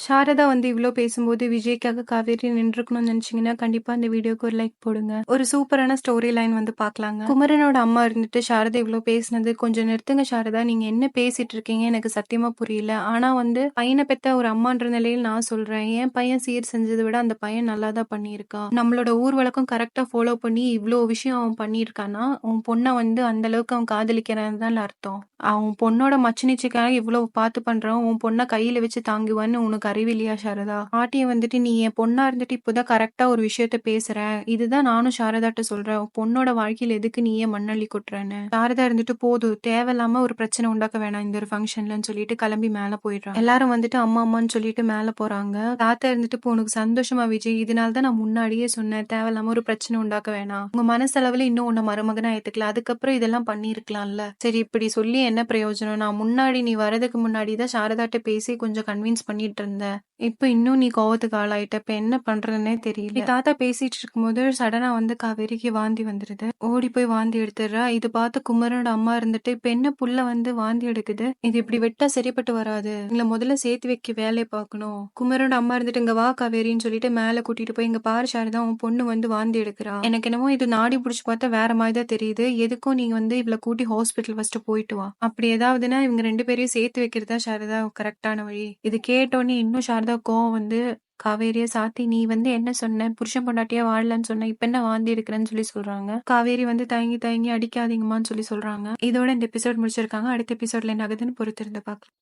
சாரதா வந்து இவ்ளோ பேசும்போது விஜய்க்காக காவேரி நின்றுக்கணும்னு நினைச்சீங்கன்னா, கண்டிப்பா இந்த வீடியோக்கு ஒரு லைக் போடுங்க. ஒரு சூப்பரான ஸ்டோரி லைன் வந்து பார்க்கலாங்க. குமரனோட அம்மா இருந்துட்டு சாரதா இவ்ளோ பேசினது, "கொஞ்சம் நிறுத்துங்க சாரதா. நீங்க என்ன பேசிட்டு இருக்கீங்க? எனக்கு சத்தியமா புரியல. ஆனா வந்து பையன பெத்த ஒரு அம்மான்ற நிலையில் நான் சொல்றேன். என் பையன் சீர் செஞ்சத விட அந்த பையன் நல்லா தான் பண்ணியிருக்கான். நம்மளோட ஊர் வழக்கம் கரெக்ட்டா ஃபாலோ பண்ணி இவ்ளோ விஷயம் அவன் பண்ணியிருக்கான்னா, உன் பொண்ண வந்து அந்த அளவுக்கு அவன் காதலிக்கிறான்னு தான் அர்த்தம். அவன் பொண்ணோட மச்சினிச்சிக்காக இவ்வளவு பார்த்து பண்றான். உன் பொண்ண கையில வச்சு தாங்குவான்னு உனக்கு அறிவில்லையா சாரதா? பாட்டிய வந்துட்டு நீ என் பொண்ணா இருந்துட்டு இப்பதான் கரெக்ட்டா ஒரு விஷயத்த பேசுற. இதுதான் நானும் சாரதாட்ட சொல்றேன். உன் பொண்ணோட வாழ்க்கையில எதுக்கு நீ ஏன் மண்ணள்ளி கொட்டுறன்னு. சாரதா இருந்துட்டு போதும் தேவையில்லாம ஒரு பிரச்சனை உண்டாக்க வேணாம் இந்த ஒரு ஃபங்க்ஷன்லன்னு சொல்லிட்டு கிளம்பி மேல போயிடுறான். எல்லாரும் வந்துட்டு அம்மா அம்மான்னு சொல்லிட்டு மேல போறாங்க. தாத்தா இருந்துட்டு இப்போ உனக்கு சந்தோஷமா விஜய்? இதனால தான் நான் முன்னாடியே சொன்னேன். தேவையில்லாம ஒரு பிரச்சனை உண்டாக்க வேணாம். உங்க மனசளவுல இன்னும் உன்னை மருமகனா ஏத்துக்கல. அதுக்கப்புறம் இதெல்லாம் பண்ணியிருக்கலாம்ல. சரி இப்படி சொல்லி என்ன பிரயோஜனம்? நான் முன்னாடி நீ வரதுக்கு முன்னாடி தான் சாரதாட்ட பேசி கொஞ்சம் கன்வின்ஸ் பண்ணிட்டு இருந்தேன். இப்ப இன்னும் நீ கோவத்துக்கு ஆளாயிட்ட. இப்ப என்ன பண்றதுன்னே தெரியல. இப்படி தாத்தா பேசிட்டு இருக்கும்போது சடனா வந்து காவேரிக்கு வாந்தி வந்துருது. ஓடி போய் வாந்தி எடுத்துடுறா. இது பார்த்து குமரனோட அம்மா இருந்துட்டு, இப்ப என்ன புள்ள வந்து வாந்தி எடுக்குது? இது இப்படி விட்டா சரிப்பட்டு வராது. எங்களை முதல்ல சேர்த்து வைக்க வேலையை பார்க்கணும். குமரனோட அம்மா இருந்துட்டு, இங்க வா காவேரின்னு சொல்லிட்டு மேல கூட்டிட்டு போய், இங்க பாரு சாரதா உன் பொண்ணு வந்து வாந்தி எடுக்கிறா. எனக்கு என்னமோ இது நாடி புடிச்சு பார்த்தா வேற மாதிரி தான் தெரியுது. எதுக்கும் நீங்க வந்து இவளை கூட்டி ஹாஸ்பிட்டல் ஃபர்ஸ்ட் போயிட்டு வா. அப்படி ஏதாவதுன்னா இவங்க 2 பேரையும் சேர்த்து வைக்கிறதா சாரதா கரெக்டான வழி. இது கேட்டோன்னே இன்னும் சாரதா கோவம் வந்து காவேரிய சாத்தி, நீ வந்து என்ன சொன்ன? புருஷன் பொண்டாட்டியா வாழலன்னு சொன்ன. இப்ப என்ன வாந்தி எடுக்கிறேன்னு சொல்லி சொல்றாங்க. காவேரி வந்து தயங்கி தயங்கி அடிக்காதீங்கம்மான்னு சொல்லி சொல்றாங்க. இதோட இந்த எபிசோட் முடிச்சிருக்காங்க. அடுத்த எபிசோட்ல என்ன ஆகுதுன்னு பொறுத்திருந்து பார்க்கலாம்.